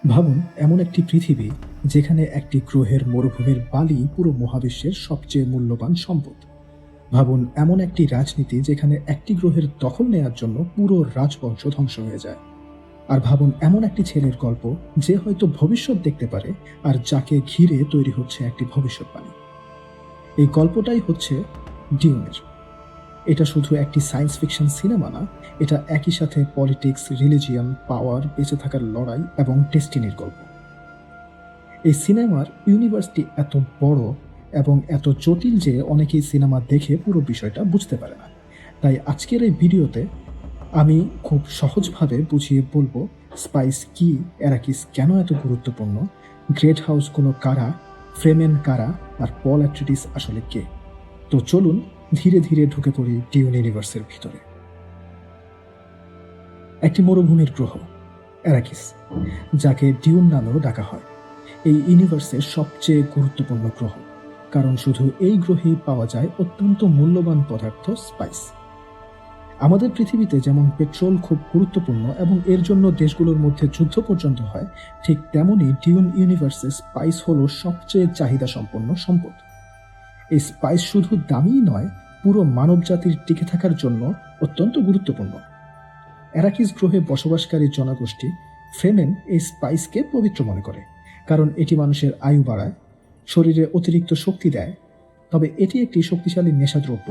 ভাবুন, এমন একটি পৃথিবী যেখানে একটি গ্রহের মরুভূমির বালি পুরো মহাবিশ্বের সবচেয়ে মূল্যবান সম্পদ। ভাবুন, এমন একটি রাজনীতি যেখানে একটি গ্রহের দখল নেয়ার জন্য পুরো রাজবংশ ধ্বংস হয়ে যায়। আর ভাবুন, এমন একটি ছেলের গল্প যে হয়তো ভবিষ্যৎ দেখতে পারে, আর যাকে ঘিরে তৈরি হচ্ছে একটি ভবিষ্যৎবাণী। এই গল্পটাই হচ্ছে ডিউনের। এটা শুধু একটি সায়েন্স ফিকশন সিনেমা না, এটা একই সাথে পলিটিক্স, রিলিজিয়ন, পাওয়ার, বেঁচে থাকার লড়াই এবং ডেস্টিনির গল্প। এই সিনেমার ইউনিভার্সটি এত বড় এবং এত জটিল যে অনেকেই সিনেমা দেখে পুরো বিষয়টা বুঝতে পারে না। তাই আজকের এই ভিডিওতে আমি খুব সহজভাবে বুঝিয়ে বলবো স্পাইস কি, অ্যারাকিস কেন এত গুরুত্বপূর্ণ, গ্রেট হাউসগুলো কারা, ফ্রেমেন কারা, আর পল অ্যাট্রেইডিস আসলে কে। তো চলুন ধীরে ধীরে ঢুকে পড়ি ডিউন ইউনিভার্সের ভিতরে। একটি মরুভূমির গ্রহ অ্যারাকিস, যাকে ডিউন নামেও ডাকা হয়, এই ইউনিভার্সের সবচেয়ে গুরুত্বপূর্ণ গ্রহ, কারণ শুধু এই গ্রহেই পাওয়া যায় অত্যন্ত মূল্যবান পদার্থ স্পাইস। আমাদের পৃথিবীতে যেমন পেট্রোল খুব গুরুত্বপূর্ণ এবং এর জন্য দেশগুলোর মধ্যে যুদ্ধ পর্যন্ত হয়, ঠিক তেমনই ডিউন ইউনিভার্সে স্পাইস হলো সবচেয়ে চাহিদা সম্পন্ন সম্পদ। এই স্পাইস শুধু দামিই নয়, পুরো মানব জাতির টিকে থাকার জন্য অত্যন্ত গুরুত্বপূর্ণ। অ্যারাকিস গ্রহে বসবাসকারী জনগোষ্ঠী ফ্রেমেন এই স্পাইসকে পবিত্র মনে করে, কারণ এটি মানুষের আয়ু বাড়ায়, শরীরে অতিরিক্ত শক্তি দেয়। তবে এটি একটি শক্তিশালী নেশাদ্রব্য।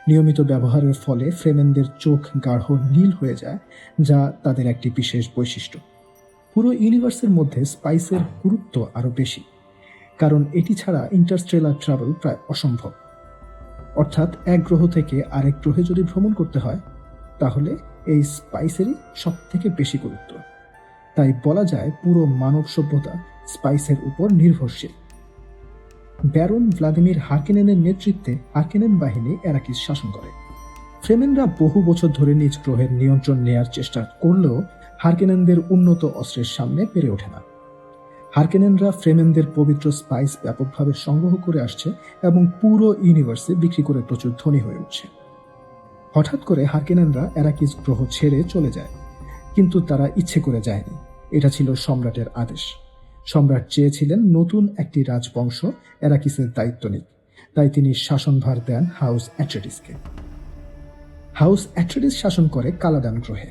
নিয়মিত ব্যবহারের ফলে ফ্রেমেনদের চোখ গাঢ় নীল হয়ে যায়, যা তাদের একটি বিশেষ বৈশিষ্ট্য। পুরো ইউনিভার্সের মধ্যে স্পাইসের গুরুত্ব আরও বেশি, কারণ এটি ছাড়া ইন্টারস্টেলার ট্রাভেল প্রায় অসম্ভব। অর্থাৎ এক গ্রহ থেকে আরেক গ্রহে যদি ভ্রমণ করতে হয়, তাহলে এই স্পাইসেরই সব থেকে বেশি গুরুত্ব। তাই বলা যায় পুরো মানব সভ্যতা স্পাইসের উপর নির্ভরশীল। ব্যারন ভ্লাদিমির হার্কেনেনের নেতৃত্বে হার্কেনেন বাহিনী অ্যারাকিস শাসন করে। ফ্রেমেনরা বহু বছর ধরে নিজ গ্রহের নিয়ন্ত্রণ নেয়ার চেষ্টা করলেও হার্কেনেনদের উন্নত অস্ত্রের সামনে পেরে ওঠে না। হার্কেনেনরা ফ্রেমেনদের পবিত্র স্পাইস ব্যাপকভাবে সংগ্রহ করে আসছে এবং পুরো ইউনিভার্সে বিক্রি করে প্রচুর ধনী হয়ে উঠছে। হঠাৎ করে হার্কেনেনরা অ্যারাকিস গ্রহ ছেড়ে চলে যায়, কিন্তু তারা ইচ্ছে করে যায়নি। এটা ছিল সম্রাটের আদেশ। সম্রাট চেয়েছিলেন নতুন একটি রাজবংশ অ্যারাকিসের দায়িত্ব নিক, তাই তিনি শাসনভার দেন হাউস অ্যাট্রেইডিসকে। হাউস অ্যাট্রেইডিস শাসন করে কালাডান গ্রহে।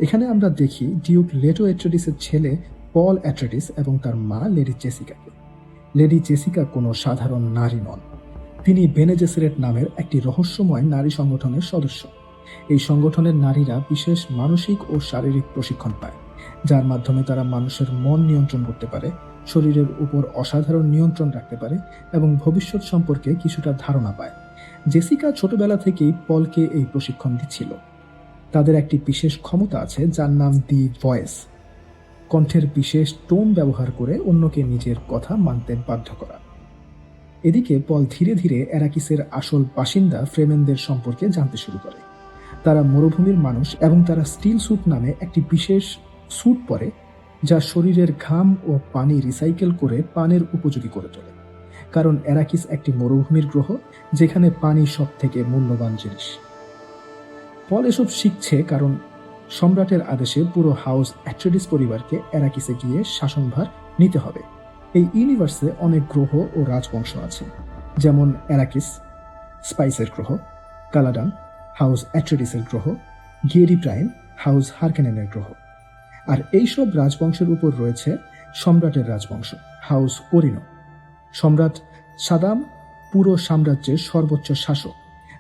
এখানে আমরা দেখি ডিউক লেটো অ্যাট্রেইডিসের ছেলে পল অ্যাট্রেইডিস এবং তার মা লেডি জেসিকাকে। লেডি জেসিকা কোনো সাধারণ নারী নন, তিনি বেনে জেসেরেট নামের একটি রহস্যময় নারী সংগঠনের সদস্য। এই সংগঠনের নারীরা বিশেষ মানসিক ও শারীরিক প্রশিক্ষণ পায়, যার মাধ্যমে তারা মানুষের মন নিয়ন্ত্রণ করতে পারে, শরীরের উপর অসাধারণ নিয়ন্ত্রণ রাখতে পারে এবং ভবিষ্যৎ সম্পর্কে কিছুটা ধারণা পায়। জেসিকা ছোটবেলা থেকেই পলকে এই প্রশিক্ষণ দিচ্ছিল। তাদের একটি বিশেষ ক্ষমতা আছে যার নাম দি ভয়েস, কণ্ঠের বিশেষ টোন ব্যবহার করে অন্যকে নিজের কথা মানতে বাধ্য করা। এদিকে পল ধীরে ধীরে অ্যারাকিসের আসল বাসিন্দা ফ্রেমেনদের সম্পর্কে জানতে শুরু করে। তারা মরুভূমির মানুষ এবং তারা স্টিল স্যুট নামে একটি বিশেষ স্যুট পরে, যা শরীরের ঘাম ও পানি রিসাইকেল করে পানের উপযোগী করে তোলে। কারণ অ্যারাকিস একটি মরুভূমির গ্রহ, যেখানে পানি সব থেকে মূল্যবান জিনিস। পল এসব শিখছে কারণ সম্রাটের আদেশে পুরো হাউস অ্যাট্রেইডিস পরিবারকে অ্যারাকিসে গিয়ে শাসনভার নিতে হবে। এই ইউনিভার্সে অনেক গ্রহ ও রাজবংশ আছে, যেমন অ্যারাকিস স্পাইসের গ্রহ, কালাডান হাউস অ্যাট্রেইডিসের গ্রহ, গিয়েরি প্রাইম হাউস হার্কেনেনের গ্রহ। আর এইসব রাজবংশের উপর রয়েছে সম্রাটের রাজবংশ হাউস ওরিনো। সম্রাট সাদাম পুরো সাম্রাজ্যের সর্বোচ্চ শাসক,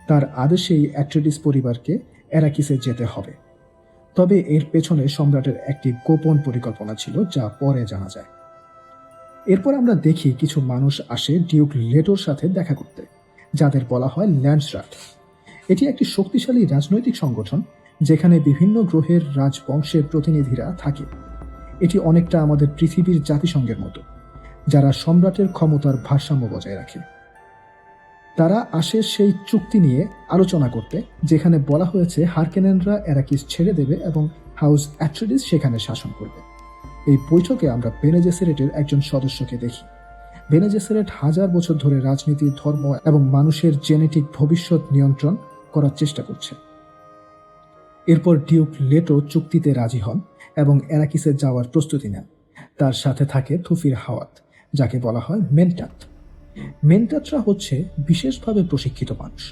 তার আদেশেই অ্যাট্রেইডিস পরিবারকে অ্যারাকিসে যেতে হবে। তবে এর পেছনে সম্রাটের একটি গোপন পরিকল্পনা ছিল, যা পরে জানা যায়। এরপর আমরা দেখি কিছু মানুষ আসে ডিউক লেটোর সাথে দেখা করতে, যাদের বলা হয় ল্যান্ডসরাট। এটি একটি শক্তিশালী রাজনৈতিক সংগঠন যেখানে বিভিন্ন গ্রহের রাজবংশের প্রতিনিধিরা থাকে। এটি অনেকটা আমাদের পৃথিবীর জাতিসংঘের মতো, যারা সম্রাটের ক্ষমতার ভারসাম্য বজায় রাখে। তারা আসে সেই চুক্তি নিয়ে আলোচনা করতে, যেখানে বলা হয়েছে হার্কেনেনরা অ্যারাকিস ছেড়ে দেবে এবং হাউস অ্যাট্রেইডিস সেখানে শাসন করবে। এই বৈঠকে আমরা বেনে জেসেরেটের একজন সদস্যকে দেখি। বেনে জেসেরেট হাজার বছর ধরে রাজনীতি, ধর্ম এবং মানুষের জেনেটিক ভবিষ্যৎ নিয়ন্ত্রণ করার চেষ্টা করছে। এরপর ডিউক লেটো চুক্তিতে রাজি হন এবং অ্যারাকিসে যাওয়ার প্রস্তুতি নেন। তার সাথে থাকে থুফির হাওয়াত, যাকে বলা হয় মেন্টাত। মেন্টাতরা হচ্ছে বিশেষভাবে প্রশিক্ষিত মানুষ,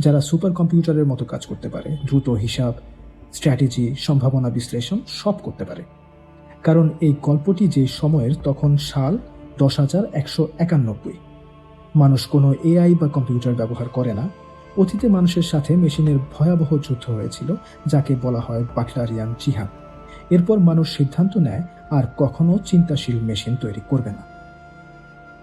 যারা সুপার কম্পিউটারের মতো কাজ করতে পারে, দ্রুত হিসাব, স্ট্র্যাটেজি, সম্ভাবনা বিশ্লেষণ সব করতে পারে। কারণ এই গল্পটি যে সময়ের, তখন সাল 10,191। মানুষ কোনো এআই বা কম্পিউটার ব্যবহার করে না। অতীতে মানুষের সাথে মেশিনের ভয়াবহ যুদ্ধ হয়েছিল, যাকে বলা হয় বাটলারিয়ান জিহাদ। এরপর মানুষ সিদ্ধান্ত নেয় আর কখনো চিন্তাশীল মেশিন তৈরি করবে না।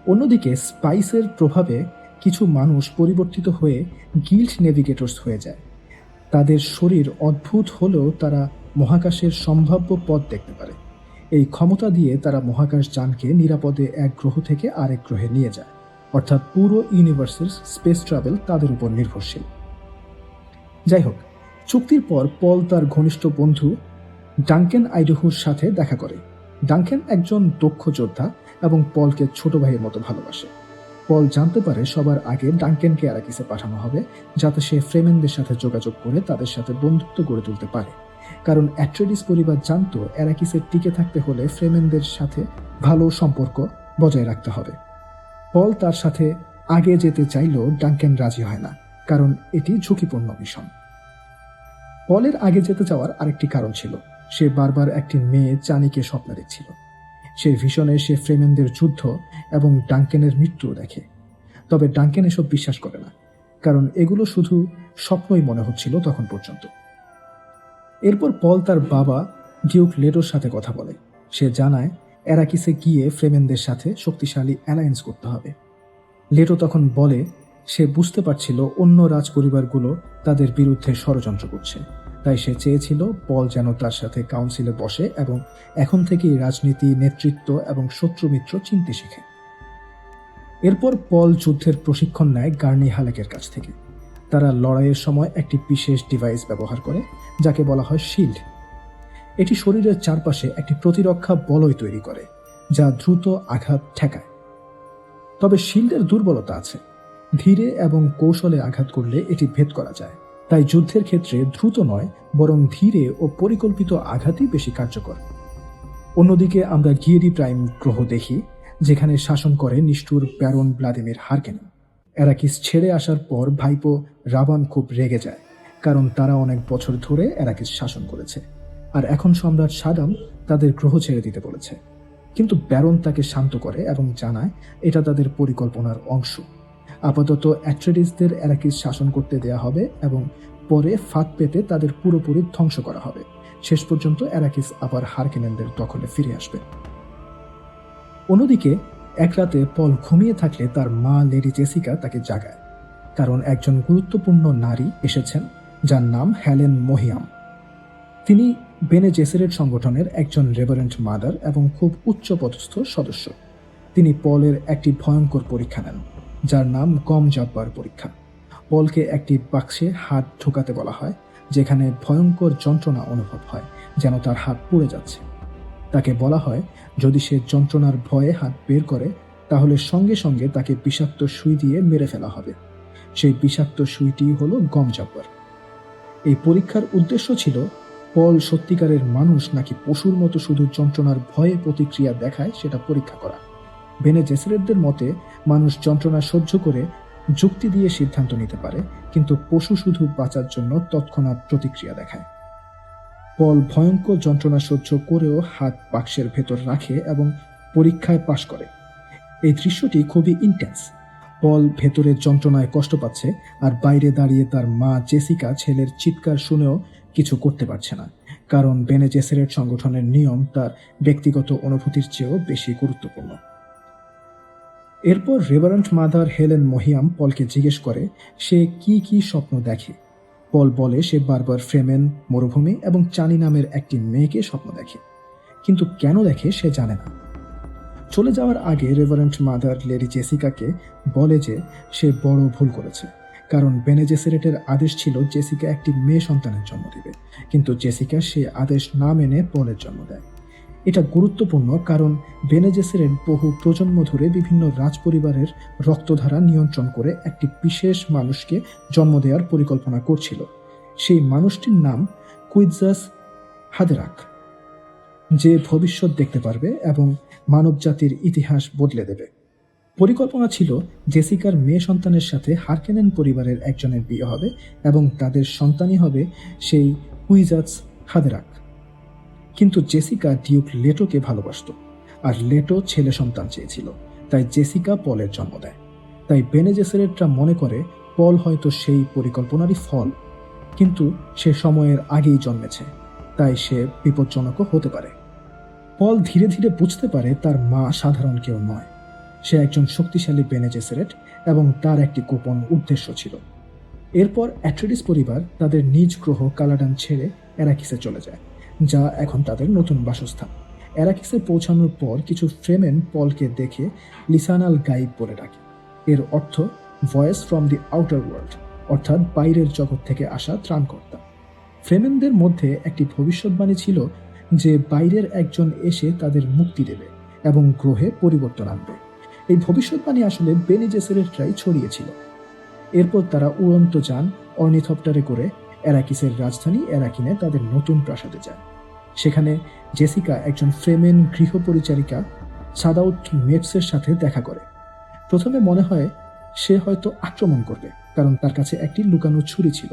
অন্যদিকে স্পাইসের প্রভাবে কিছু মানুষ পরিবর্তিত হয়ে গিল্ড নেভিগেটরস হয়ে যায়। তাদের শরীর অদ্ভুত হলেও তারা মহাকাশের সম্ভাব্য পথ দেখতে পারে। এই ক্ষমতা দিয়ে তারা মহাকাশযানকে নিরাপদে এক গ্রহ থেকে আরেক গ্রহে নিয়ে যায়, অর্থাৎ পুরো ইউনিভার্সের স্পেস ট্রাভেল তাদের উপর নির্ভরশীল। যাই হোক, চুক্তির পর পল তার ঘনিষ্ঠ বন্ধু ডাঙ্কেন আইডাহুর সাথে দেখা করে। ডাঙ্কেন একজন দক্ষ যোদ্ধা এবং পলকে ছোট ভাইয়ের মতো ভালোবাসে। পল জানতে পারে সবার আগে ডাঙ্কেনকে অ্যারাকিসে পাঠানো হবে, যাতে সে ফ্রেমেনদের সাথে যোগাযোগ করে তাদের সাথে বন্ধুত্ব গড়ে তুলতে পারে। কারণ অ্যাট্রেডিস পরিবার জানতো অ্যারাকিসে টিকে থাকতে হলে ফ্রেমেনদের সাথে ভালো সম্পর্ক বজায় রাখতে হবে। পল তার সাথে আগে যেতে চাইলেও ডাঙ্কেন রাজি হয় না, কারণ এটি ঝুঁকিপূর্ণ মিশন। পলের আগে যেতে চাওয়ার আরেকটি কারণ ছিল, সে বারবার একটি মেয়ে চানিকে স্বপ্ন দেখছিল। সেই ভিশনে সে ফ্রেমেনদের যুদ্ধ এবং ডাঙ্কেনের মৃত্যু দেখে। তবে ডাঙ্কেন এসব বিশ্বাস করে না, কারণ এগুলো শুধু স্বপ্নই মনে হচ্ছিল তখন পর্যন্ত। এরপর পল তার বাবা ডিউক লেটোর সাথে কথা বলে। সে জানায় অ্যারাকিসে গিয়ে ফ্রেমেনদের সাথে শক্তিশালী অ্যালায়েন্স করতে হবে। লেটো তখন বলে সে বুঝতে পারছিল অন্য রাজপরিবারগুলো তাদের বিরুদ্ধে ষড়যন্ত্র করছে, তাই সে চেয়েছিল পল যেন তার সাথে কাউন্সিলে বসে এবং এখন থেকেই রাজনীতি, নেতৃত্ব এবং শত্রুমিত্র চিনতে শিখে। এরপর পল যুদ্ধের প্রশিক্ষণ নেয় গার্নি হালেকের কাছ থেকে। তারা লড়াইয়ের সময় একটি বিশেষ ডিভাইস ব্যবহার করে, যাকে বলা হয় শিল্ড। এটি শরীরের চারপাশে একটি প্রতিরক্ষা বলয় তৈরি করে, যা দ্রুত আঘাত ঠেকায়। তবে শিল্ডের দুর্বলতা আছে, ধীরে এবং কৌশলে আঘাত করলে এটি ভেদ করা যায়। তাই যুদ্ধের ক্ষেত্রে দ্রুত নয়, বরং ধীরে ও পরিকল্পিত আঘাতই বেশি কার্যকর। অন্যদিকে আমরা গিয়েরি প্রাইম গ্রহ দেখি, যেখানে শাসন করে নিষ্ঠুর ব্যারন ভ্লাদিমির হারকেনেন। অ্যারাকিস ছেড়ে আসার পর ভাইপো রাবান খুব রেগে যায়, কারণ তারা অনেক বছর ধরে অ্যারাকিস শাসন করেছে, আর এখন সম্রাট সাদাম তাদের গ্রহ ছেড়ে দিতে বলেছে। কিন্তু ব্যারন তাকে শান্ত করে এবং জানায় এটা তাদের পরিকল্পনার অংশ। আপাতত অ্যাট্রেডিসদের অ্যারাকিস শাসন করতে দেয়া হবে এবং পরে ফাঁদ পেতে তাদের পুরোপুরি ধ্বংস করা হবে। শেষ পর্যন্ত অ্যারাকিস আবার হারকেনেনদের দখলে ফিরে আসবে। অন্যদিকে এক রাতে পল ঘুমিয়ে থাকলে তার মা লেডি জেসিকা তাকে জাগায়, কারণ একজন গুরুত্বপূর্ণ নারী এসেছেন, যার নাম হেলেন মহিয়াম। তিনি বেনে জেসেরেট সংগঠনের একজন রেভারেন্ট মাদার এবং খুব উচ্চপদস্থ সদস্য। তিনি পলের একটি ভয়ঙ্কর পরীক্ষা নেন, যার নাম গম জাব্বার পরীক্ষা। পলকে একটি বাক্সে হাত ঢোকাতে বলা হয়, যেখানে ভয়ঙ্কর যন্ত্রণা অনুভব হয়, যেন তার হাত পুড়ে যাচ্ছে। তাকে বলা হয় যদি সে যন্ত্রণার ভয়ে হাত বের করে, তাহলে সঙ্গে সঙ্গে তাকে বিষাক্ত সুই দিয়ে মেরে ফেলা হবে। সেই বিষাক্ত সুইটি হলো গম জাব্বার। এই পরীক্ষার উদ্দেশ্য ছিল পল সত্যিকারের মানুষ নাকি পশুর মতো শুধু যন্ত্রণার ভয়ে প্রতিক্রিয়া দেখায় সেটা পরীক্ষা করা। বেনে জেসেরেটদের মতে মানুষ যন্ত্রণা সহ্য করে যুক্তি দিয়ে সিদ্ধান্ত নিতে পারে, কিন্তু পশু শুধু বাঁচার জন্য তৎক্ষণাৎ প্রতিক্রিয়া দেখায়। পল ভয়ঙ্কর যন্ত্রণা সহ্য করেও হাত বাক্সের ভেতর রাখে এবং পরীক্ষায় পাশ করে। এই দৃশ্যটি খুবই ইন্টেন্স। পল ভেতরে যন্ত্রণায় কষ্ট পাচ্ছে, আর বাইরে দাঁড়িয়ে তার মা জেসিকা ছেলের চিৎকার শুনেও কিছু করতে পারছে না, কারণ বেনে জেসেরেট সংগঠনের নিয়ম তার ব্যক্তিগত অনুভূতির চেয়েও বেশি গুরুত্বপূর্ণ। এরপর রেভারেন্ট মাদার হেলেন মহিয়াম পলকে জিজ্ঞেস করে সে কি কি স্বপ্ন দেখে। পল বলে সে বারবার ফ্রেমেন, মরুভূমি এবং চানি নামের একটি মেয়েকে স্বপ্ন দেখে, কিন্তু কেন দেখে সে জানে না। চলে যাওয়ার আগে রেভারেন্ট মাদার লেডি জেসিকাকে বলে যে সে বড় ভুল করেছে, কারণ বেনে জেসেরেটের আদেশ ছিল জেসিকা একটি মেয়ে সন্তানের জন্ম দেবে, কিন্তু জেসিকা সে আদেশ না মেনে পলের জন্ম দেয়। এটা গুরুত্বপূর্ণ কারণ বেনে জেসেরেট বহু প্রজন্ম ধরে বিভিন্ন রাজপরিবারের রক্তধারা নিয়ন্ত্রণ করে একটি বিশেষ মানুষকে জন্ম দেওয়ার পরিকল্পনা করছিল। সেই মানুষটির নাম কুইৎজাস হাদেরাক। যে ভবিষ্যৎ দেখতে পারবে এবং মানবজাতির ইতিহাস বদলে দেবে। পরিকল্পনা ছিল জেসিকার মেয়ে সন্তানের সাথে হারকেনেন পরিবারের একজনের বিয়ে হবে এবং তাদের সন্তানই হবে সেই কুইজাটস হাদেরাক। কিন্তু জেসিকা ডিউক লেটোকে ভালোবাসত, আর লেটো ছেলে সন্তান চেয়েছিল, তাই জেসিকা পলের জন্ম দেয়। তাই বেনে জেসেরেটরা মনে করে পল হয়তো সেই পরিকল্পনারই ফল, কিন্তু সে সময়ের আগেই জন্মেছে, তাই সে বিপজ্জনকও হতে পারে। পল ধীরে ধীরে বুঝতে পারে তার মা সাধারণ কেউ নয়, সে একজন শক্তিশালী বেনে জেসেরেট এবং তার একটি গোপন উদ্দেশ্য ছিল। এরপর অ্যাট্রেডিস পরিবার তাদের নিজ গ্রহ কালাডান ছেড়ে অ্যারাকিসে চলে যায়, যা এখন তাদের নতুন বাসস্থান। অ্যারাকিসে পৌঁছানোর পর কিছু ফ্রেমেন পলকে দেখে লিসানাল গাইব বলে ডাকে। এর অর্থ voice from the outer world, অর্থাৎ বাইরের জগৎ থেকে আসা ত্রাণকর্তা। ফ্রেমেনদের মধ্যে একটি ভবিষ্যৎবাণী ছিল যে বাইরের একজন এসে তাদের মুক্তি দেবে এবং গ্রহে পরিবর্তন আনবে। এই ভবিষ্যৎবাণী আসলে বেনে জেসেরেটরাই ছড়িয়েছিল। এরপর তারা উড়ন্ত যান অর্নিথপ্টারে করে অ্যারাকিসের রাজধানী অ্যারাকিনে তাদের নতুন প্রাসাদে যায়। সেখানে জেসিকা একজন ফ্রেমেন গৃহপরিচারিকা সাদাউট মেপসের সাথে দেখা করে। প্রথমে মনে হয় সে হয়তো আক্রমণ করবে, কারণ তার কাছে একটি লুকানো ছুরি ছিল,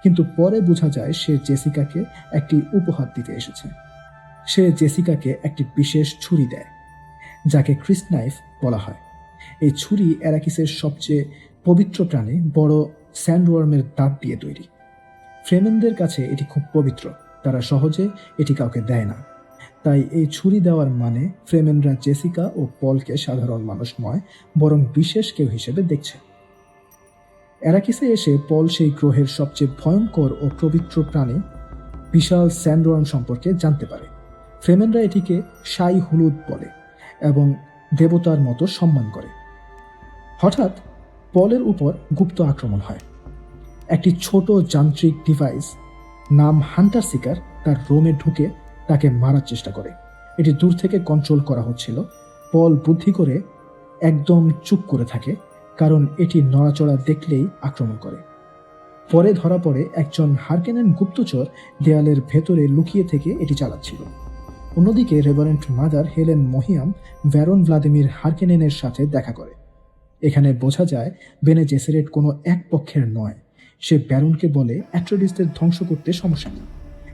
কিন্তু পরে বোঝা যায় সে জেসিকাকে একটি উপহার দিতে এসেছে। সে জেসিকাকে একটি বিশেষ ছুরি দেয়, যাকে ক্রিস্ট নাইফ বলা হয়। এই ছুরি অ্যারাকিসের সবচেয়ে পবিত্র প্রাণী বড় স্যান্ডওয়ার্মের দাঁত দিয়ে তৈরি। ফ্রেমেনদের কাছে এটি খুব পবিত্র, তারা সহজে এটি কাউকে দেয় না। তাই এই ছুরি দেওয়ার মানে ফ্রেমেনরা জেসিকা ও পলকে সাধারণ মানুষ নয়, বরং বিশেষ কেউ হিসেবে দেখছে। অ্যারাকিসে এসে পল সেই গ্রহের সবচেয়ে ভয়ঙ্কর ও পবিত্র প্রাণী বিশাল স্যান্ডওয়ার্ম সম্পর্কে জানতে পারে। ফ্রেমেনরা এটিকে সাই হলুদ বলে এবং দেবতার মতো সম্মান করে। হঠাৎ পলের উপর গুপ্ত আক্রমণ হয়। একটি ছোট যান্ত্রিক ডিভাইস নাম হান্টার সিকার তার রোমে ঢুকে তাকে মারার চেষ্টা করে। এটি দূর থেকে কন্ট্রোল করা হচ্ছিল। পল বুদ্ধি করে একদম চুপ করে থাকে, কারণ এটি নড়াচড়া দেখলেই আক্রমণ করে। পরে ধরা পড়ে একজন হারকেনেন গুপ্তচর দেয়ালের ভেতরে লুকিয়ে থেকে এটি চালাচ্ছিল। অন্যদিকে reverend mother Helen Mohiam Baron Vladimir হারকেনেনের সাথে দেখা করে। এখানে বোঝা যায় বেনে জেসেরেট কোনো এক পক্ষের নয়। সে ব্যারনকে বলে অ্যাট্রেডিসদের ধ্বংস করতে সমস্যা নেই,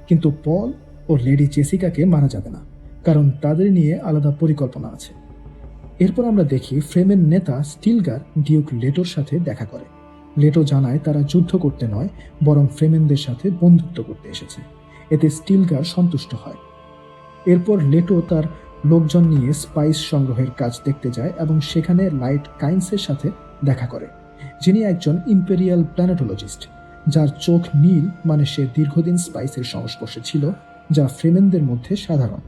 কিন্তু পল ও লেডি জেসিকাকে মারা যাবে না, কারণ তাদের নিয়ে আলাদা পরিকল্পনা আছে। এরপর আমরা দেখি ফ্রেমেন নেতা স্টিলগার ডিউক লেটোর সাথে দেখা করে। লেটো জানায় তারা যুদ্ধ করতে নয়, বরং ফ্রেমেনদের সাথে বন্ধুত্ব করতে এসেছে। এতে স্টিলগার সন্তুষ্ট হয়। এরপর লেটো তার লোকজন নিয়ে স্পাইস সংগ্রহের কাজ দেখতে যায় এবং সেখানে লাইট কাইন্সের সাথে দেখা করে, যিনি একজন ইম্পেরিয়াল প্ল্যানেটোলজিস্ট, যার চোখ নীল, মানে সে দীর্ঘদিন স্পাইসের সংস্পর্শে ছিল, যা ফ্রেমেনদের মধ্যে সাধারণ।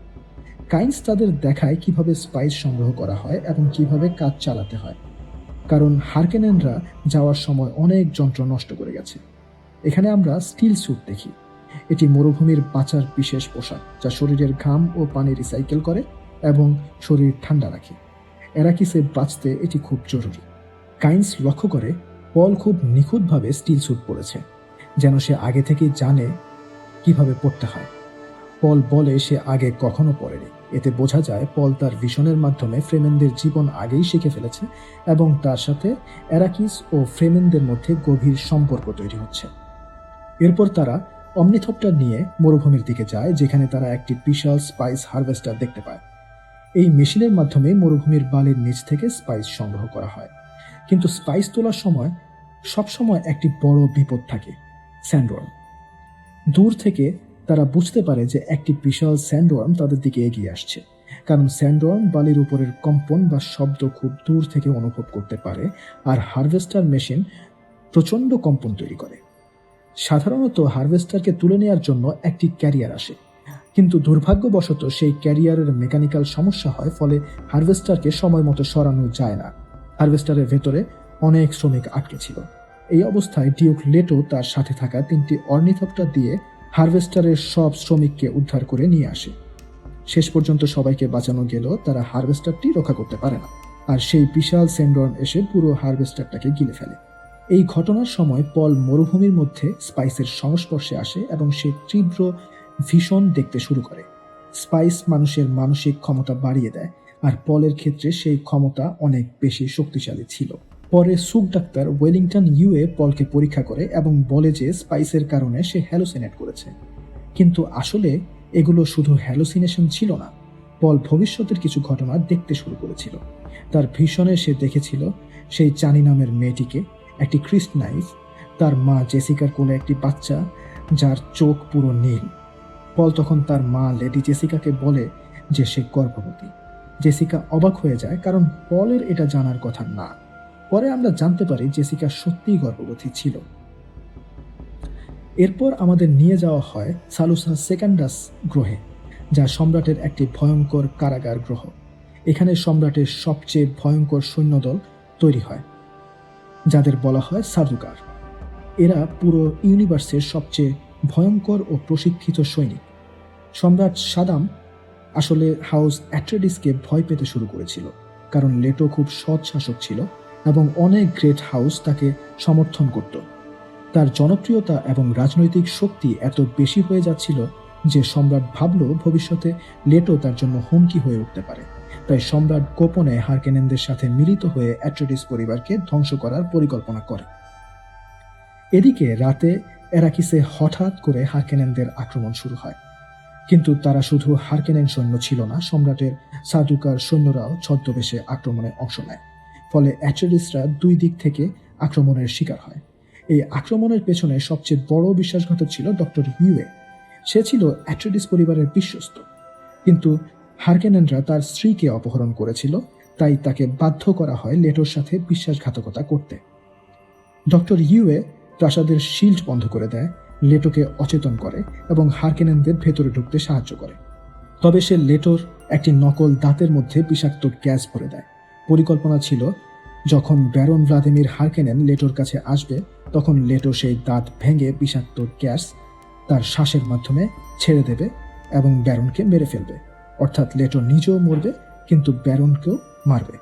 কাইন্স তাদের দেখায় কিভাবে স্পাইস সংগ্রহ করা হয় এবং কিভাবে কাজ চালাতে হয়, কারণ হারকেনেনরা যাওয়ার সময় অনেক যন্ত্র নষ্ট করে গেছে। এখানে আমরা স্টিল স্যুট দেখি। এটি মরুভূমির বাঁচার বিশেষ পোশাক, যা শরীরের ঘাম ও পানি রিসাইকেল করে এবং শরীর ঠান্ডা রাখে। অ্যারাকিসে বাঁচতে এটি খুব জরুরি। কাইন্স লক্ষ্য করে পল খুব নিখুঁতভাবে স্টিল স্যুট পরেছে, যেন সে আগে থেকেই জানে কিভাবে পড়তে হয়। পল বলে সে আগে কখনো পড়েনি। এতে বোঝা যায় পল তার ভিশনের মাধ্যমে ফ্রেমেনদের জীবন আগেই শিখে ফেলেছে এবং তার সাথে অ্যারাকিস ও ফ্রেমেনদের মধ্যে গভীর সম্পর্ক তৈরি হচ্ছে। এরপর তারা অমনিথপ্টার নিয়ে মরুভূমির দিকে যায়, যেখানে তারা একটি বিশাল স্পাইস হারভেস্টার দেখতে পায়। এই মেশিনের মাধ্যমে মরুভূমির বালির নিচ থেকে স্পাইস সংগ্রহ করা হয়। কিন্তু স্পাইস তোলার সময় সবসময় একটি বড় বিপদ থাকে, স্যান্ডওয়ার্ম। দূর থেকে তারা বুঝতে পারে যে একটি বিশাল স্যান্ডওয়ার্ম তাদের দিকে এগিয়ে আসছে, কারণ স্যান্ডওয়ার্ম বালির উপরের কম্পন বা শব্দ খুব দূর থেকে অনুভব করতে পারে, আর হারভেস্টার মেশিন প্রচণ্ড কম্পন তৈরি করে। সাধারণত হারভেস্টারকে তুলে নেওয়ার জন্য একটি ক্যারিয়ার আসে, কিন্তু দুর্ভাগ্যবশত সেই ক্যারিয়ারের মেকানিক্যাল সমস্যা হয়, ফলে হারভেস্টারকে সময় মতো সরানো যায় না। হারভেস্টারের ভেতরে অনেক শ্রমিক আটকে ছিল। এই অবস্থায় ডিউক লেটো তার সাথে থাকা 3টি অর্নিথপ্টার দিয়ে হারভেস্টারের সব শ্রমিককে উদ্ধার করে নিয়ে আসে। শেষ পর্যন্ত সবাইকে বাঁচানো গেলেও তারা হারভেস্টারটি রক্ষা করতে পারে না, আর সেই বিশাল স্যান্ডওয়ার্ম এসে পুরো হারভেস্টারটাকে গিলে ফেলে। এই ঘটনার সময় পল মরুভূমির মধ্যে স্পাইসের সংস্পর্শে আসে এবং সে তীব্র ভীষণ দেখতে শুরু করে। স্পাইস মানুষের মানসিক ক্ষমতা বাড়িয়ে দেয়, আর পলের ক্ষেত্রে সেই ক্ষমতা অনেক বেশি শক্তিশালী ছিল। পরে সুক ডাক্তার ওয়েলিংটন ইউএ পলকে পরীক্ষা করে এবং বলে যে স্পাইসের কারণে সে হ্যালুসিনেট করেছে। কিন্তু আসলে এগুলো শুধু হ্যালুসিনেশন ছিল না। পল ভবিষ্যতের কিছু ঘটনা দেখতে শুরু করেছিল। তার ভিশনে সে দেখেছিল সেই চানি নামের মেয়েটিকে, একটি ক্রিস্ট নাইফ, তার মা জেসিকার কোলে একটি বাচ্চা যার চোখ পুরো নীল। পল তখন তার মা লেডি জেসিকাকে বলে যে সে গর্ভবতী। জেসিকা অবাক হয়ে যায়, কারণ পলের এটা জানার কথা না। পরে আমরা জানতে পারি জেসিকা সত্যিই গর্ভবতী ছিল। এরপর আমাদের নিয়ে যাওয়া হয় সালুসা সেকান্ডাস গ্রহে, যা সম্রাটের একটি ভয়ঙ্কর কারাগার গ্রহ। এখানে সম্রাটের সবচেয়ে ভয়ঙ্কর সৈন্যদল তৈরি হয়, যাদের বলা হয় সাদুকার। এরা পুরো ইউনিভার্সের সবচেয়ে ভয়ঙ্কর ও প্রশিক্ষিত সৈনিক। সম্রাট সাদাম আসলে হাউস অ্যাট্রেডিসকে ভয় পেতে শুরু করেছিল, কারণ লেটো খুব সৎ শাসক ছিল এবং অনেক গ্রেট হাউস তাকে সমর্থন করত। তার জনপ্রিয়তা এবং রাজনৈতিক শক্তি এত বেশি হয়ে যাচ্ছিল যে সম্রাট ভাবল ভবিষ্যতে লেটো তার জন্য হুমকি হয়ে উঠতে পারে। তাই সম্রাট গোপনে হারকেনেনদের সাথে মিলিত হয়ে অ্যাট্রেডিস পরিবারকে ধ্বংস করার পরিকল্পনা করে। এদিকে রাতে এরাকিসে হঠাৎ করে হারকেনেনদের আক্রমণ শুরু হয়। কিন্তু তারা শুধু হারকেনেন সৈন্য ছিল না, সম্রাটের সাদুকার সৈন্যরাও ছদ্মবেশে আক্রমণে অংশ নেয়। ফলে অ্যাট্রেডিসরা দুই দিক থেকে আক্রমণের শিকার হয়। এই আক্রমণের পেছনে সবচেয়ে বড় বিশ্বাসঘাতক ছিল ডক্টর ইউএ। সে ছিল অ্যাট্রেডিস পরিবারের বিশ্বস্ত, কিন্তু হারকেনেনরা তার স্ত্রীকে অপহরণ করেছিল, তাই তাকে বাধ্য করা হয় লেটোর সাথে বিশ্বাসঘাতকতা করতে। ডক্টর ইউএ প্রাসাদের শিল্ড বন্ধ করে দেয়, লেটোকে অচেতন করে এবং হারকেনেনদের ভেতরে ঢুকতে সাহায্য করে। তবে সে লেটোর একটি নকল দাঁতের মধ্যে বিষাক্ত গ্যাস ভরে দেয়। পরিকল্পনা ছিল যখন ব্যারন ভ্লাদিমির হারকেনেন লেটোর কাছে আসবে, তখন লেটো সেই দাঁত ভেঙে বিষাক্ত গ্যাস তার শ্বাসের মাধ্যমে ছেড়ে দেবে এবং ব্যারনকে মেরে ফেলবে। অর্থাৎ লেটো নিজেও মরবে, কিন্তু ব্যারনকেও মারবে।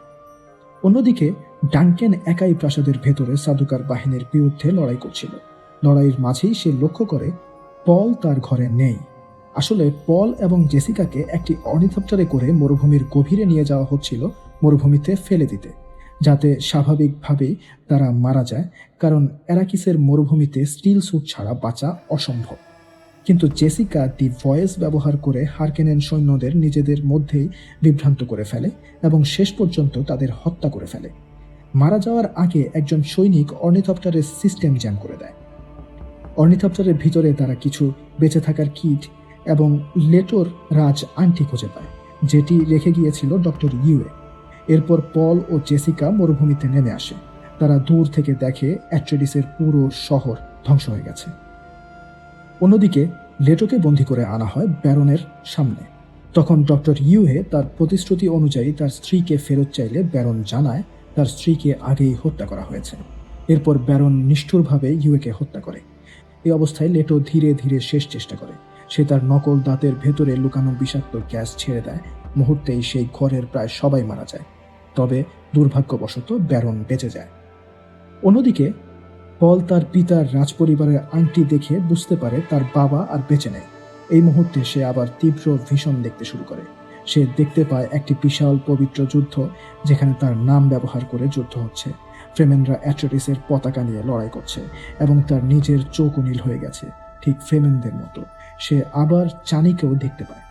অন্যদিকে ডাঙ্কেন একাই প্রাসাদের ভেতরে সাদুকার বাহিনীর বিরুদ্ধে লড়াই করছিল। লড়াইয়ের মাঝেই সে লক্ষ্য করে পল তার ঘরে নেই। আসলে পল এবং জেসিকাকে একটি অর্নিথপ্টারে করে মরুভূমির গভীরে নিয়ে যাওয়া হচ্ছিল মরুভূমিতে ফেলে দিতে, যাতে স্বাভাবিকভাবেই তারা মারা যায়, কারণ এরাকিসের মরুভূমিতে স্টিল স্যুট ছাড়া বাঁচা অসম্ভব। কিন্তু জেসিকা দি ভয়েস ব্যবহার করে হারকেনেন সৈন্যদের নিজেদের মধ্যেই বিভ্রান্ত করে ফেলে এবং শেষ পর্যন্ত তাদের হত্যা করে ফেলে। মারা যাওয়ার আগে একজন সৈনিক অর্নিথপ্টারের সিস্টেম জ্যাম করে দেয়। অর্নিথপ্টারের ভিতরে তারা কিছু বেঁচে থাকার কিট এবং লেটোর রাজ আংটি খুঁজে পায়, যেটি রেখে গিয়েছিল ডক্টর ইউএ। এরপর পল ও জেসিকা মরুভূমিতে নেমে আসে। তারা দূর থেকে দেখে অ্যাট্রেডিসের পুরো শহর ধ্বংস হয়ে গেছে। অন্যদিকে লেটোকে বন্দী করে আনা হয় ব্যারনের সামনে। তখন ডক্টর ইউএ তার প্রতিশ্রুতি অনুযায়ী তার স্ত্রীকে ফেরত চাইলে ব্যারন জানায় তার স্ত্রীকে আগেই হত্যা করা হয়েছে। এরপর ব্যারন নিষ্ঠুরভাবে ইউএকে হত্যা করে। এই অবস্থায় লেটো ধীরে ধীরে শেষ চেষ্টা করে। সে তার নকল দাঁতের ভেতরে লুকানো বিষাক্ত গ্যাস ছেড়ে দেয়। মুহূর্তেই সেই ঘরের প্রায় সবাই মারা যায়, তবে দুর্ভাগ্যবশত ব্যারন বেঁচে যায়। অন্যদিকে পল তার পিতার রাজপরিবারের আংটি দেখে বুঝতে পারে তার বাবা আর বেঁচে নেই। এই মুহূর্তে সে আবার তীব্র ভীষণ দেখতে শুরু করে। সে দেখতে পায় একটি বিশাল পবিত্র যুদ্ধ, যেখানে তার নাম ব্যবহার করে যুদ্ধ হচ্ছে। ফ্রেমেনরা অ্যাট্রেডিসের পতাকা নিয়ে লড়াই করছে এবং তার নিজের চোখও নীল হয়ে গেছে, ঠিক ফ্রেমেনদের মতো। সে আবার চানিকেও দেখতে পায়।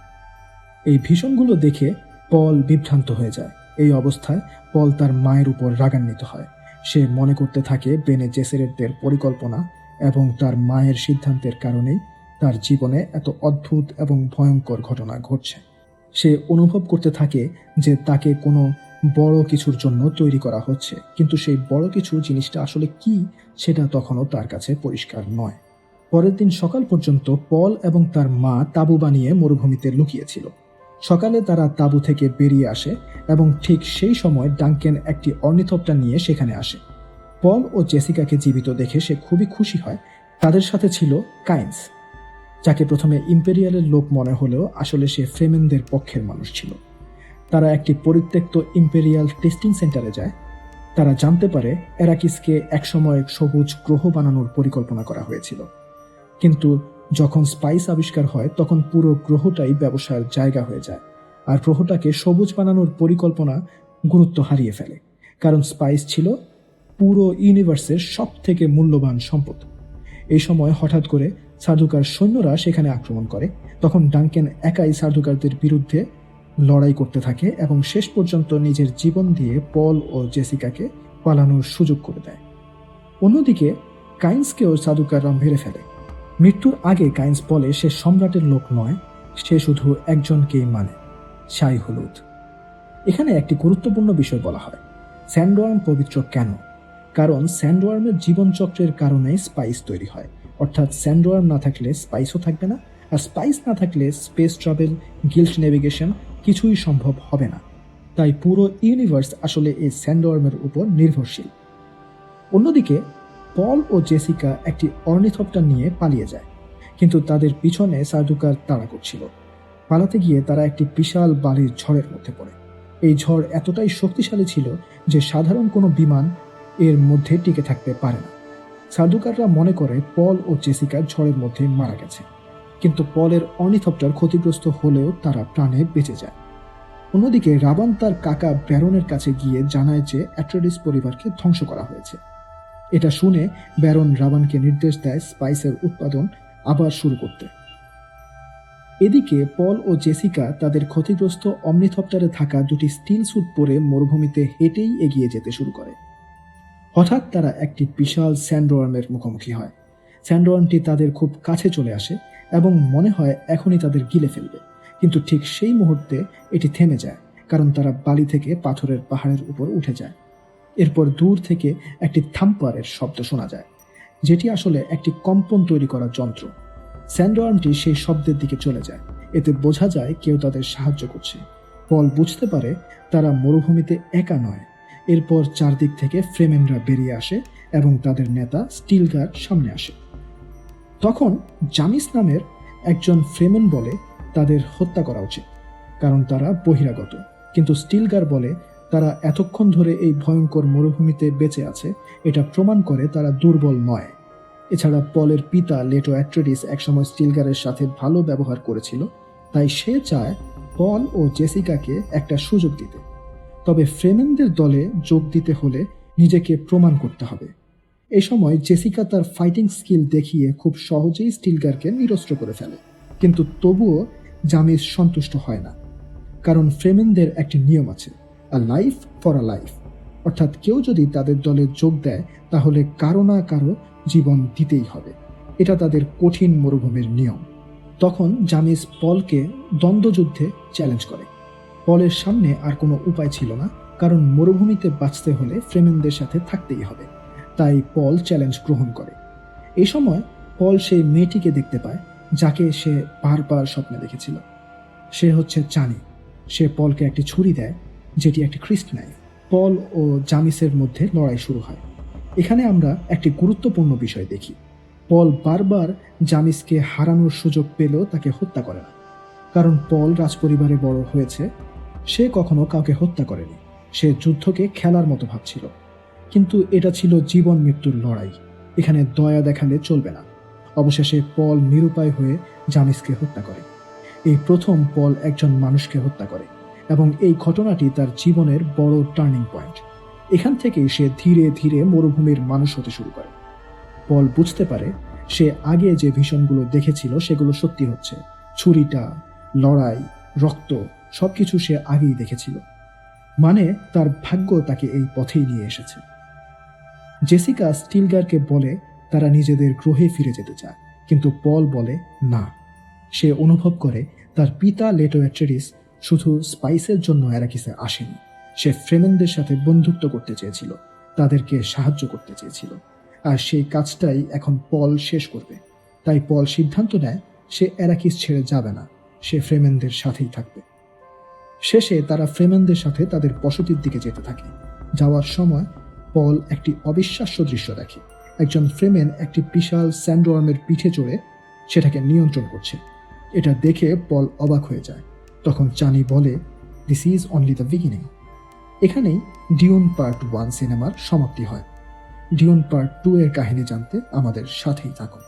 এই ভীষণগুলো দেখে পল বিভ্রান্ত হয়ে যায়। এই অবস্থায় পল তার মায়ের উপর রাগান্বিত হয়। সে মনে করতে থাকে বেনে জেসেরেটদের পরিকল্পনা এবং তার মায়ের সিদ্ধান্তের কারণেই তার জীবনে এত অদ্ভুত এবং ভয়ঙ্কর ঘটনা ঘটছে। সে অনুভব করতে থাকে যে তাকে কোনো বড় কিছুর জন্য তৈরি করা হচ্ছে, কিন্তু সেই বড় কিছু জিনিসটা আসলে কি সেটা তখনও তার কাছে পরিষ্কার নয়। পরের দিন সকাল পর্যন্ত পল এবং তার মা তাঁবু বানিয়ে মরুভূমিতে লুকিয়েছিল। সকালে তারা তাঁবু থেকে বেরিয়ে আসে এবং ঠিক সেই সময় ডাঙ্কেন একটি অর্নিথপ্টার নিয়ে সেখানে আসে। পল ও জেসিকাকে জীবিত দেখে সে খুবই খুশি হয়। তাদের সাথে ছিল কাইন্স, যাকে প্রথমে ইম্পেরিয়ালের লোক মনে হলেও আসলে সে ফ্রেমেনদের পক্ষের মানুষ ছিল। তারা একটি পরিত্যক্ত ইম্পেরিয়াল টেস্টিং সেন্টারে যায়। তারা জানতে পারে এরাকিসকে একসময় সবুজ গ্রহ বানানোর পরিকল্পনা করা হয়েছিল, কিন্তু যখন স্পাইস আবিষ্কার হয় তখন পুরো গ্রহটাই ব্যবসার জায়গা হয়ে যায়, আর গ্রহটাকে সবুজ বানানোর পরিকল্পনা গুরুত্ব হারিয়ে ফেলে, কারণ স্পাইস ছিল পুরো ইউনিভার্সের সব থেকে মূল্যবান সম্পদ। এই সময় হঠাৎ করে সার্দুকার সৈন্যরা সেখানে আক্রমণ করে। তখন ডাঙ্কেন একাই সার্দুকারদের বিরুদ্ধে লড়াই করতে থাকে এবং শেষ পর্যন্ত নিজের জীবন দিয়ে পল ও জেসিকাকে পালানোর সুযোগ করে দেয়। অন্যদিকে কাইন্সকেও সার্দুকাররা মেরে ফেলে। মৃত্যুর আগে কাইন্স বলে সে সম্রাটের লোক নয়, সে শুধু একজনকেই মানে, শাই হলুদ। এখানে একটি গুরুত্বপূর্ণ বিষয় বলা হয়, স্যান্ডওয়ার্ম পবিত্র কেন? কারণ স্যান্ডওয়ার্মের জীবনচক্রের কারণে স্পাইস তৈরি হয়, অর্থাৎ স্যান্ডওয়ার্ম না থাকলে স্পাইসও থাকবে না, আর স্পাইস না থাকলে স্পেস ট্রাভেল, গিল্ড নেভিগেশন কিছুই সম্ভব হবে না। তাই পুরো ইউনিভার্স আসলে এই স্যান্ডওয়ার্মের উপর নির্ভরশীল। অন্যদিকে পল ও জেসিকা একটি অর্নিথপ্টার নিয়ে পালিয়ে যায়, কিন্তু তাদের পিছনে সার্দুকার তাড়া করছিল। পালাতে গিয়ে তারা একটি বিশাল বালির ঝড়ের মধ্যে পড়ে। এই ঝড় এতটাই শক্তিশালী ছিল যে সাধারণ কোনো বিমান এর মধ্যে টিকে থাকতে পারে না। সার্দুকাররা মনে করে পল ও জেসিকা ঝড়ের মধ্যে মারা গেছে, কিন্তু পলের অর্নিথপ্টার ক্ষতিগ্রস্ত হলেও তারা প্রাণে বেঁচে যায়। অন্যদিকে রাবান তার কাকা ব্যারনের কাছে গিয়ে জানায় যে অ্যাট্রেডিস পরিবারকে ধ্বংস করা হয়েছে। এটা শুনে ব্যারন রাবানকে নির্দেশ দেয় স্পাইসের উৎপাদন আবার শুরু করতে। এদিকে পল ও জেসিকা তাদের ক্ষতিগ্রস্ত অমনিথপ্টারে থাকা দুটি স্টিল স্যুট পরে মরুভূমিতে হেঁটেই এগিয়ে যেতে শুরু করে। হঠাৎ তারা একটি বিশাল স্যান্ডওয়ার্মের মুখোমুখি হয়। স্যান্ডওয়ার্মটি তাদের খুব কাছে চলে আসে এবং মনে হয় এখনই তাদের গিলে ফেলবে, কিন্তু ঠিক সেই মুহূর্তে এটি থেমে যায়, কারণ তারা বালি থেকে পাথরের পাহাড়ের উপর উঠে যায়। এরপর দূর থেকে একটি থাম্পারের শব্দ শোনা যায়, যেটি আসলে একটি কম্পন তৈরি করা যন্ত্র। স্যান্ডওয়ার্মটি সেই শব্দের দিকে চলে যায়, এতে বোঝা যায় কেউ তাদের সাহায্য করছে। পল বুঝতে পারে তারা মরুভূমিতে একা নয়। এরপর চারদিক থেকে ফ্রেমেনরা বেরিয়ে আসে এবং তাদের নেতা স্টিলগার সামনে আসে। তখন জামিস নামের একজন ফ্রেমেন বলে তাদের হত্যা করা উচিত, কারণ তারা বহিরাগত, কিন্তু স্টিলগার বলে তারা এতক্ষণ ধরে এই ভয়ঙ্কর মরুভূমিতে বেঁচে আছে, এটা প্রমাণ করে তারা দুর্বল নয়। এছাড়া পলের পিতা লেটো অ্যাট্রেডিস একসময় স্টিলগারের সাথে ভালো ব্যবহার করেছিল, তাই সে চায় পল ও জেসিকাকে একটা সুযোগ দিতে। তবে ফ্রেমেনদের দলে যোগ দিতে হলে নিজেকে প্রমাণ করতে হবে। এই সময় জেসিকা তার ফাইটিং স্কিল দেখিয়ে খুব সহজেই স্টিলগারকে নিরস্ত্র করে ফেলে, কিন্তু তবুও জামিস সন্তুষ্ট হয় না, কারণ ফ্রেমেনদের একটি নিয়ম আছে, আ লাইফ ফর আ লাইফ, অর্থাৎ কেউ যদি তাদের দলে যোগ দেয় তাহলে কারো না কারো জীবন দিতেই হবে। এটা তাদের কঠিন মরুভূমির নিয়ম। তখন জামিস পলকে দ্বন্দ্বযুদ্ধে চ্যালেঞ্জ করে। পলের সামনে আর কোনো উপায় ছিল না, কারণ মরুভূমিতে বাঁচতে হলে ফ্রেমেনদের সাথে থাকতেই হবে। তাই পল চ্যালেঞ্জ গ্রহণ করে। এই সময় পল সেই মেয়েটিকে দেখতে পায় যাকে সে বারবার স্বপ্নে দেখেছিল। সে হচ্ছে চানি। সে পলকে একটি ছুরি দেয়, যেটি একটি ক্রিস্ট নাইফ। পল ও জামিসের মধ্যে লড়াই শুরু হয়। এখানে আমরা একটি গুরুত্বপূর্ণ বিষয় দেখি, পল বারবার জামিসকে হারানোর সুযোগ পেলেও তাকে হত্যা করে না, কারণ পল রাজপরিবারে বড় হয়েছে। সে কখনো কাউকে হত্যা করেনি, সে যুদ্ধকে খেলার মতো ভাবছিল। কিন্তু এটা ছিল জীবন মৃত্যুর লড়াই, এখানে দয়া দেখালে চলবে না। অবশেষে পল নিরুপায় হয়ে জামিসকে হত্যা করে। এই প্রথম পল একজন মানুষকে হত্যা করে, এবং এই ঘটনাটি তার জীবনের বড় টার্নিং পয়েন্ট। এখান থেকেই সে ধীরে ধীরে মরুভূমির মানুষ হতে শুরু করে। পল বুঝতে পারে সে আগে যে ভীষণগুলো দেখেছিল সেগুলো সত্যি হচ্ছে। ছুরিটা, লড়াই, রক্ত, সবকিছু সে আগেই দেখেছিল। মানে তার ভাগ্য তাকে এই পথেই নিয়ে এসেছে। জেসিকা স্টিলগারকে বলে তারা নিজেদের গ্রহে ফিরে যেতে চায়, কিন্তু পল বলে না। সে অনুভব করে তার পিতা লেটো অ্যাট্রেডিস শুধু স্পাইসের জন্য অ্যারাকিসে আসেনি, সে ফ্রেমেনদের সাথে বন্ধুত্ব করতে চেয়েছিল, তাদেরকে সাহায্য করতে চেয়েছিল, আর সেই কাজটাই এখন পল শেষ করবে। তাই পল সিদ্ধান্ত নেয় সে অ্যারাকিস ছেড়ে যাবে না, সে ফ্রেমেনদের সাথেই থাকবে। শেষে তারা ফ্রেমেনদের সাথে তাদের বসতির দিকে যেতে থাকে। যাওয়ার সময় পল একটি অবিশ্বাস্য দৃশ্য দেখে। একজন ফ্রেমেন একটি বিশাল স্যান্ডওয়ার্মের পিঠে চড়ে সেটাকে নিয়ন্ত্রণ করছে। এটা দেখে পল অবাক হয়ে যায়। তখন চানি বলে, this is only the beginning. এখানেই ডিউন পার্ট 1 সিনেমার সমাপ্তি হয়। ডিউন পার্ট 2 এর কাহিনী জানতে আমাদের সাথেই থাকুন।